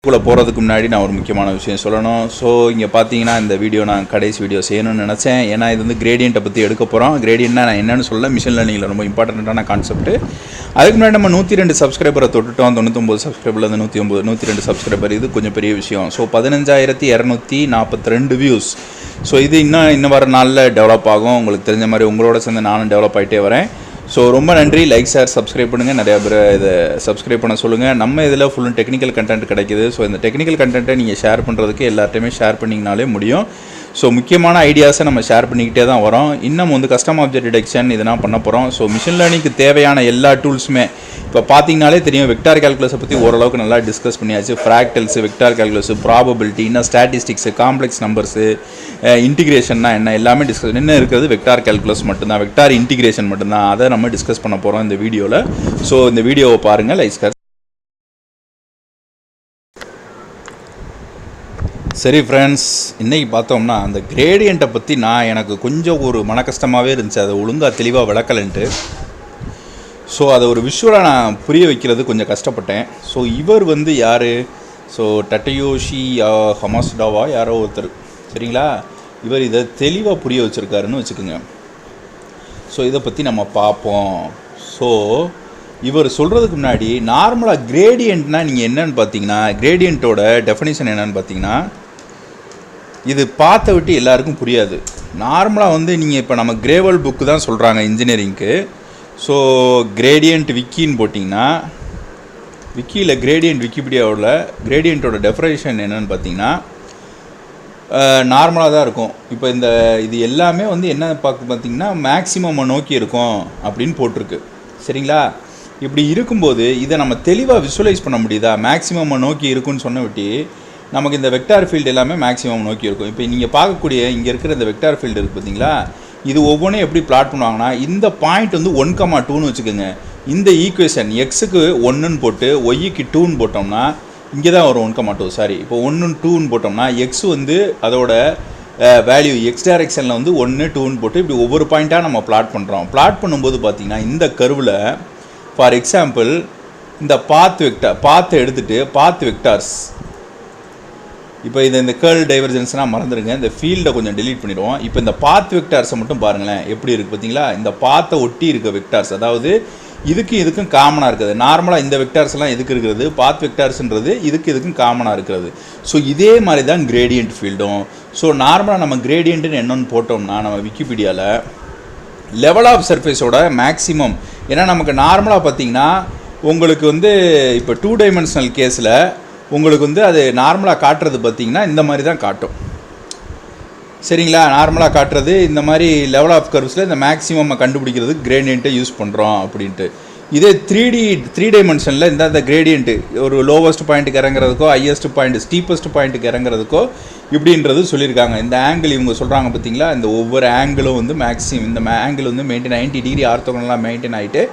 போகிறதுக்கு முன்னாடி நான் ஒரு முக்கியமான விஷயம் சொல்லணும். ஸோ இங்கே பார்த்தீங்கன்னா இந்த வீடியோ நான் கடைசி வீடியோ செய்யணும்னு நினச்சேன். ஏன்னா இது வந்து கிரேடியண்ட்டை பற்றி எடுக்க போகிறோம். கிரேடியண்ட்னா நான் என்னென்னு சொல்ல மிஷின் லேர்னிங்கில் ரொம்ப இம்பார்ட்டண்ட்டான கான்செப்ட். அதுக்கு முன்னாடி நம்ம 102 சப்ஸ்கிரைபரை தொட்டுட்டோம். 99 சப்ஸ்கிரைபரில் வந்து 102 சப்ஸ்கிரைபர். இது கொஞ்சம் பெரிய விஷயம். So 15,242 views. ஸோ இது இன்னும் வர நாளில் டெவலப் ஆகும். உங்களுக்கு தெரிஞ்ச மாதிரி உங்களோட சேர்ந்து நானும் டெவலப் ஆகிட்டே வரேன். ஸோ ரொம்ப நன்றி. லைக் ஷேர் சப்ஸ்கிரைப் பண்ணுங்கள். நிறையா பேர் இதை சப்ஸ்கிரைப் பண்ண சொல்லுங்கள். நம்ம இதில் ஃபுல்லும் டெக்னிக்கல் கண்டென்ட் கிடைக்கிது. ஸோ இந்த டெக்னிக்கல் கண்டென்ட்டை நீங்கள் ஷேர் பண்ணுறதுக்கு எல்லார்ட்டையுமே ஷேர் பண்ணிங்கனாலே முடியும். ஸோ முக்கியமான ஐடியாஸை நம்ம ஷேர் பண்ணிக்கிட்டே தான் வரோம். இன்னும் வந்து கஸ்டம் ஆப்ஜெக்ட் டிடெக்ஷன் இதெல்லாம் பண்ண போகிறோம். ஸோ மிஷின் லேர்னிங்க்கு தேவையான எல்லா டூல்ஸுமே இப்போ பார்த்தீங்கனாலே தெரியும். வெக்டார் கால்குலஸை பற்றி ஓரளவுக்கு நல்லா டிஸ்கஸ் பண்ணியாச்சு. ஃப்ராக்டல்ஸ், வெக்டார் கால்குலஸ், ப்ராபபிலிட்டி, இன்னும் ஸ்டாட்டிஸ்டிக்ஸு, காம்ப்ளெக்ஸ் நம்பர்ஸு, இன்டிகிரேஷன்னா என்ன எல்லாமே டிஸ்கஸ் என்ன இருக்கிறது. வெக்டார் கால்குலஸ் மட்டும்தான், வெக்டார் இன்டிகிரேஷன் மட்டும்தான். அதை நம்ம டிஸ்கஸ் பண்ண போகிறோம் இந்த வீடியோவில். ஸோ இந்த வீடியோவை பாருங்கள். லைக் சரி ஃப்ரெண்ட்ஸ், இன்றைக்கி பார்த்தோம்னா அந்த கிரேடியண்ட்டை பற்றி எனக்கு கொஞ்சம் ஒரு மன கஷ்டமாகவே இருந்துச்சு. அதை ஒழுங்காக தெளிவாக விளக்கலைன்ட்டு. ஸோ அதை ஒரு விஷுவலாக நான் புரிய வைக்கிறது கொஞ்சம் கஷ்டப்பட்டேன். ஸோ இவர் வந்து யார்? ஸோ டட்டயோஷி ஹமாஸ்டாவா யாரோ ஒருத்தர், சரிங்களா? இவர் இதை தெளிவாக புரிய வச்சுருக்காருன்னு வச்சுக்கோங்க. ஸோ இதை பற்றி நம்ம பார்ப்போம். ஸோ இவர் சொல்கிறதுக்கு முன்னாடி நார்மலாக கிரேடியண்ட்னால் நீங்கள் என்னென்னு பார்த்தீங்கன்னா, கிரேடியண்ட்டோட டெஃபினிஷன் என்னென்னு பார்த்தீங்கன்னா, இது பார்த்த விட்டு எல்லாருக்கும் புரியாது. நார்மலாக வந்து நீங்கள் இப்போ நம்ம கிரேவல் புக்கு தான் சொல்கிறாங்க இன்ஜினியரிங்க்கு. ஸோ கிரேடியண்ட் விக்கின்னு போட்டிங்கன்னா, விக்கியில் கிரேடியண்ட் விக்கிபீடியாவில் கிரேடியண்ட்டோட டெஃபினேஷன் என்னென்னு பார்த்தீங்கன்னா நார்மலாக தான் இருக்கும். இப்போ இது எல்லாமே வந்து என்ன பார்த்தீங்கன்னா மேக்ஸிமம் நோக்கி இருக்கும் அப்படின்னு போட்டிருக்கு, சரிங்களா? இப்படி இருக்கும்போது இதை நம்ம தெளிவாக விஷுவலைஸ் பண்ண முடியுதா? மேக்ஸிமம் நோக்கி இருக்குன்னு சொன்ன விட்டு நமக்கு இந்த வெக்டார் ஃபீல்டு எல்லாமே மேக்ஸிமம் நோக்கி இருக்கும். இப்போ நீங்கள் பார்க்கக்கூடிய இங்கே இருக்கிற இந்த வெக்டார் ஃபீல்டு இருக்குது பார்த்தீங்களா? இது ஒவ்வொன்றும் எப்படி பிளாட் பண்ணுவாங்கன்னா, இந்த பாயிண்ட் வந்து 1,2ன்னு வச்சுக்கோங்க. இந்த ஈக்குவேஷன் எக்ஸுக்கு 1ன்னு போட்டு ஒய்க்கு 2ன்னு போட்டோம்னா இங்கே தான் வரும் 1,2. சாரி, இப்போ 1 2ன்னு போட்டோம்னா எக்ஸ் வந்து அதோட வேல்யூ எக்ஸ் டைரெக்ஷனில் வந்து 1 2ன்னு போட்டு இப்படி ஒவ்வொரு பாயிண்ட்டாக நம்ம பிளாட் பண்ணுறோம். பிளாட் பண்ணும்போது பார்த்திங்கன்னா இந்த கர்வில் ஃபார் எக்ஸாம்பிள் இந்த பாத்தை எடுத்துகிட்டு பாத் வெக்டார்ஸ், இப்போ இந்த கேர்ள் டைவர்ஜென்ஸ்னால் மறந்துடுங்க. இந்த ஃபீல்டை கொஞ்சம் டெலீட் பண்ணிடுவோம். இப்போ இந்த பாத் வெக்டார்ஸை மட்டும் பாருங்களேன் எப்படி இருக்குது பார்த்தீங்களா? இந்த பாத்தை ஒட்டி இருக்க வெக்டார்ஸ், அதாவது இதுக்கும் காமனாக இருக்குது. நார்மலாக இந்த வெக்டார்ஸ்லாம் எதுக்கு இருக்கிறது? பாத் வெக்டார்ஸ்ன்றது இதுக்கும் காமனாக இருக்கிறது. ஸோ இதே மாதிரி தான் கிரேடியண்ட் ஃபீல்டும். ஸோ நார்மலாக நம்ம கிரேடியண்ட்டுன்னு என்னென்னு போட்டோம்னா நம்ம விக்கிபீடியாவில் லெவல் ஆஃப் சர்ஃபேஸோட மேக்ஸிமம். ஏன்னா நமக்கு நார்மலாக பார்த்தீங்கன்னா உங்களுக்கு வந்து இப்போ 2 டைமென்ஷனல் கேஸில் உங்களுக்கு வந்து அது நார்மலாக காட்டுறது பார்த்திங்கன்னா இந்த மாதிரி தான் காட்டும், சரிங்களா? நார்மலாக காட்டுறது இந்த மாதிரி லெவல் ஆஃப் கர்வ்ஸில் இந்த மேக்ஸிமம் கண்டுபிடிக்கிறது கிரேடியண்ட்டை யூஸ் பண்ணுறோம் அப்படின்ட்டு. இதே 3 டைமென்ஷனில் இந்த கிரேடியண்ட்டு ஒரு லோவஸ்ட் பாயிண்ட்டுக்கு இறங்குறதுக்கோ ஹையஸ்ட் பாயிண்ட் ஸ்டீப்பஸ்ட் பாயிண்ட்டுக்கு இறங்குறதுக்கோ இப்படின்றது சொல்லியிருக்காங்க. இந்த ஆங்கிள் இவங்க சொல்கிறாங்க பார்த்தீங்களா? இந்த ஒவ்வொரு ஆங்கிளும் வந்து மேக்ஸிமம் இந்த ஆங்கிள் வந்து 90 டிகிரி ஆர்த்தோகனலாக மெயின்டைன் ஆகிட்டு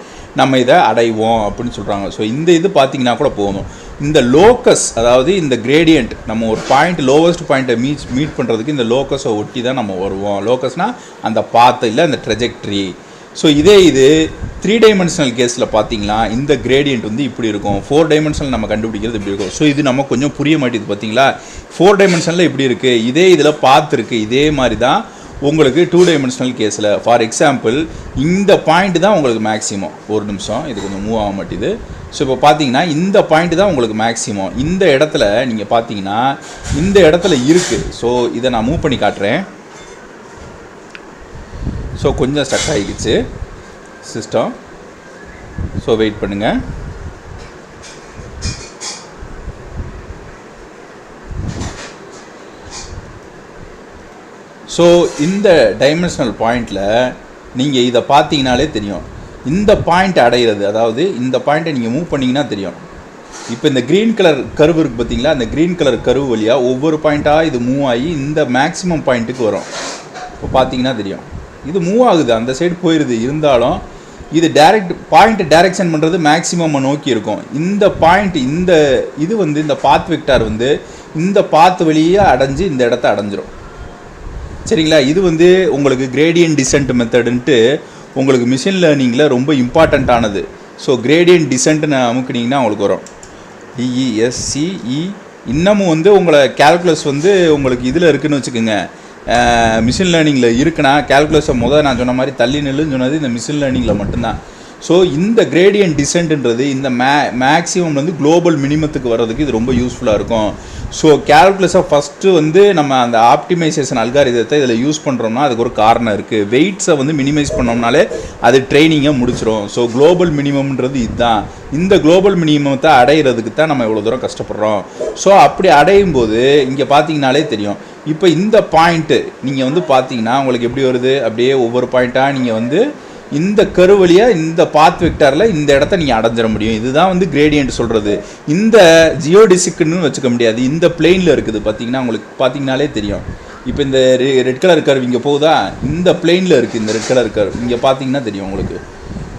நம்ம இதை அடைவோம் அப்படின்னு சொல்கிறாங்க. ஸோ இது பார்த்திங்கன்னா கூட போதும். இந்த லோக்கஸ், அதாவது இந்த கிரேடியண்ட் நம்ம ஒரு பாயிண்ட் லோவஸ்ட் பாயிண்ட்டை மீட் பண்ணுறதுக்கு இந்த லோக்கஸை ஒட்டி தான் நம்ம வருவோம். லோக்கஸ்னால் அந்த பாத்து இல்லை அந்த ட்ரெஜெக்ட்ரி. ஸோ இது 3 டைமென்ஷனல் கேஸில் பார்த்தீங்கன்னா இந்த கிரேடியண்ட் வந்து இப்படி இருக்கும். 4 டைமென்ஷனல் நம்ம கண்டுபிடிக்கிறது இப்படி இருக்கும். ஸோ இது நம்ம கொஞ்சம் புரிய மாட்டேது பார்த்தீங்களா? 4 டைமென்ஷனில் இப்படி இருக்குது, இதே இதில் பார்த்துருக்கு. இதே மாதிரி தான் உங்களுக்கு 2 டைமென்ஷனல் கேஸில். ஃபார் எக்ஸாம்பிள் இந்த பாயிண்ட் தான் உங்களுக்கு மேக்ஸிமம். ஒரு நிமிஷம், இது கொஞ்சம் மூவ் ஆக மாட்டேது. ஸோ இப்போ பார்த்தீங்கன்னா இந்த பாயிண்ட் தான் உங்களுக்கு மேக்ஸிமம். இந்த இடத்துல நீங்கள் பார்த்தீங்கன்னா இந்த இடத்துல இருக்குது. ஸோ இதை நான் மூவ் பண்ணி காட்டுறேன். ஸோ கொஞ்சம் ஸ்டக் ஆகிடுச்சு சிஸ்டம். ஸோ வெயிட் பண்ணுங்கள். ஸோ இந்த டைமென்ஷனல் பாயிண்டில் நீங்கள் இதை பார்த்தீங்கனாலே தெரியும். இந்த பாயிண்ட் அடைகிறது, அதாவது இந்த பாயிண்ட்டை நீங்கள் மூவ் பண்ணிங்கன்னா தெரியும். இப்போ இந்த க்ரீன் கலர் கர்வ் இருக்குது பார்த்தீங்களா? அந்த க்ரீன் கலர் கர்வ் வழியாக ஒவ்வொரு பாயிண்ட்டாக இது மூவ் ஆகி இந்த மேக்ஸிமம் பாயிண்ட்டுக்கு வரும். இப்போ பார்த்தீங்கன்னா தெரியும் இது மூவ் ஆகுது, அந்த சைடு போயிடுது. இருந்தாலும் இது பாயிண்ட் டைரெக்ஷன் பண்ணுறது மேக்ஸிமம் நோக்கி இருக்கும். இந்த பாயிண்ட் இது வந்து இந்த பாத் வெக்டார் வந்து இந்த பாத் வழியாக அடைஞ்சு இந்த இடத்த அடைஞ்சிரும், சரிங்களா? இது வந்து உங்களுக்கு கிரேடியன்ட் டிசென்ட் மெத்தடுன்ட்டு உங்களுக்கு மிஷின் லேர்னிங்கில் ரொம்ப இம்பார்ட்டண்ட்டானது. ஸோ கிரேடியன்ட் டிசென்ட்னு அமுக்குனிங்கன்னா உங்களுக்கு வரும். DESCENT இன்னமும் வந்து உங்களை கால்குலஸ் வந்து உங்களுக்கு இதில் இருக்குதுன்னு வச்சுக்கோங்க, மிஷின் லேர்னிங்கில் இருக்குன்னா கால்குலஸை நான் சொன்ன மாதிரி தள்ளி நில்லுன்னு சொன்னது இந்த மிஷின் லேர்னிங்கில் மட்டும்தான். ஸோ இந்த கிரேடியன்ட் டிசென்ட்ன்றது இந்த மேக்ஸிமம் வந்து குளோபல் மினிமத்துக்கு வர்றதுக்கு இது ரொம்ப யூஸ்ஃபுல்லாக இருக்கும். ஸோ கால்குலஸை ஃபஸ்ட்டு வந்து நம்ம அந்த ஆப்டிமைசேஷன் அல்காரிதத்தை இதில் யூஸ் பண்ணுறோம்னா அதுக்கு ஒரு காரணம் இருக்குது. வெயிட்ஸை வந்து மினிமைஸ் பண்ணோம்னாலே அது ட்ரைனிங்கை முடிச்சிடும். ஸோ குளோபல் மினிமம்ன்றது இதுதான். இந்த குளோபல் மினிமத்தை அடையிறதுக்கு தான் நம்ம இவ்வளோ தூரம் கஷ்டப்படுறோம். ஸோ அப்படி அடையும் போது இங்கே பார்த்தீங்கனாலே தெரியும். இப்போ இந்த பாயிண்ட்டு நீங்கள் வந்து பார்த்தீங்கன்னா உங்களுக்கு எப்படி வருது, அப்படியே ஒவ்வொரு பாயிண்ட்டாக நீங்கள் வந்து இந்த கர்வ் வழியாக இந்த பாத் வெக்டாரில் இந்த இடத்த நீங்கள் அடைஞ்சிட முடியும். இதுதான் வந்து கிரேடியன்ட் சொல்கிறது. இந்த ஜியோடிசிக்குன்னு வச்சுக்க முடியாது, இந்த பிளெயினில் இருக்குது. பார்த்தீங்கன்னா உங்களுக்கு பார்த்தீங்கனாலே தெரியும். இப்போ இந்த ரெட் கலர் கர்வ் இங்கே போகுதா, இந்த பிளெயினில் இருக்குது இந்த ரெட் கலர் கர்வ், இங்கே பார்த்தீங்கன்னா தெரியும் உங்களுக்கு.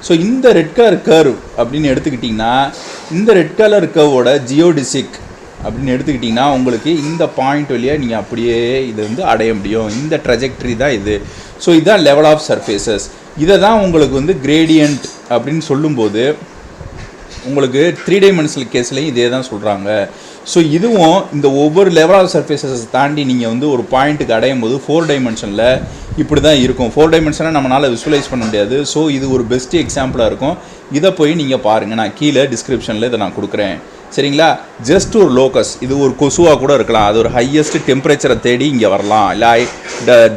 ஸோ இந்த ரெட் கலர் கர்வ் அப்படின்னு எடுத்துக்கிட்டிங்கன்னா இந்த ரெட் கலர் கர்வோட ஜியோடிசிக் அப்படின்னு எடுத்துக்கிட்டிங்கன்னா உங்களுக்கு இந்த பாயிண்ட் வழியாக நீங்கள் அப்படியே இதை வந்து அடைய முடியும். இந்த ட்ரெஜெக்டரி தான் இது. ஸோ இதுதான் லெவல் ஆஃப் சர்ஃபேசஸ். இதை தான் உங்களுக்கு வந்து கிரேடியன்ட் அப்படின்னு சொல்லும்போது உங்களுக்கு 3 டைமென்ஷனல் கேஸ்லையும் இதே தான் சொல்கிறாங்க. ஸோ இதுவும் இந்த ஒவ்வொரு லெவல் ஆஃப் சர்ஃபேசஸ் தாண்டி நீங்கள் வந்து ஒரு பாயிண்ட்டுக்கு அடையும் போது 4 டைமென்ஷனில் இப்படி தான் இருக்கும். 4 டைமென்ஷனாக நம்மளால் விசுவலைஸ் பண்ண முடியாது. ஸோ இது ஒரு பெஸ்ட்டு எக்ஸாம்பிளாக இருக்கும். இதை போய் நீங்கள் பாருங்கள், நான் கீழே டிஸ்கிரிப்ஷனில் இதை நான் கொடுக்குறேன். சரிங்களா? ஜஸ்ட் ஒரு லோக்கஸ், இது ஒரு கொசுவாக கூட இருக்கலாம். அது ஒரு ஹையஸ்ட் டெம்பரேச்சரை தேடி இங்கே வரலாம், இல்லை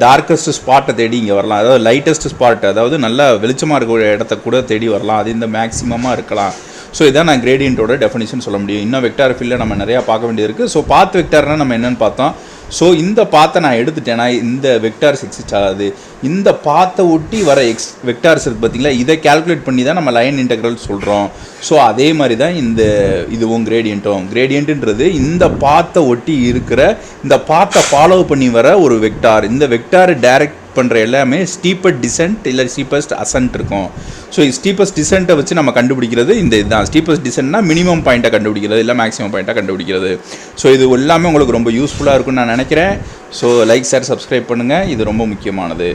டார்க்கஸ்ட் ஸ்பாட்டை தேடி இங்கே வரலாம், அதாவது லைட்டஸ்ட் ஸ்பாட், அதாவது நல்லா வெளிச்சமாக இருக்கிற இடத்த கூட தேடி வரலாம். அது இந்த மேக்ஸிமமாக இருக்கலாம். ஸோ இதான் நான் கிரேடியன்ட்டோட டெஃபினிஷன் சொல்ல முடியும். இன்னும் வெக்டார் ஃபீல்டில் நம்ம நிறையா பார்க்க வேண்டியது இருக்குது. ஸோ பாத் வெக்டார்னால் நம்ம என்னென்னு பார்த்தோம். ஸோ இந்த பாத்தை நான் எடுத்துட்டேன்னா இந்த வெக்டார்ஸ் எக்ஸிஸ்ட் ஆகாது. இந்த பாத்தை ஒட்டி வர வெக்டார்ஸ் இருக்குது பார்த்தீங்களா, இதை கால்குலேட் பண்ணி தான் நம்ம லைன் இன்டெக்ரல் சொல்கிறோம். ஸோ அதே மாதிரி தான் இதுவும் கிரேடியன்ட்டுன்றது இந்த பாத்தை ஒட்டி இருக்கிற இந்த பாத்தை ஃபாலோ பண்ணி வர ஒரு வெக்டார். இந்த வெக்டார் டைரக்ட் பண்ணுற எல்லாமே ஸ்டீப்பஸ்ட் டிசென்ட் இல்லை ஸ்டீப்பஸ்ட் அசன்ட் இருக்கும். ஸோ ஸ்டீப்பஸ்ட் டிசென்ட்டை வச்சு நம்ம கண்டுபிடிக்கிறது இதுதான். ஸ்டீப்பஸ்ட் டிசென்ட்னா மினிமம் பாயிண்ட்டை கண்டுபிடிக்கிறது, இல்லை மேக்ஸிமம் பாயிண்ட்டை கண்டுபிடிக்கிறது. ஸோ இது எல்லாமே உங்களுக்கு ரொம்ப யூஸ்ஃபுல்லாக இருக்கும்னு நான் நினைக்கிறேன். ஸோ லைக், ஷேர், சப்ஸ்கிரைப் பண்ணுங்கள். இது ரொம்ப முக்கியமானது.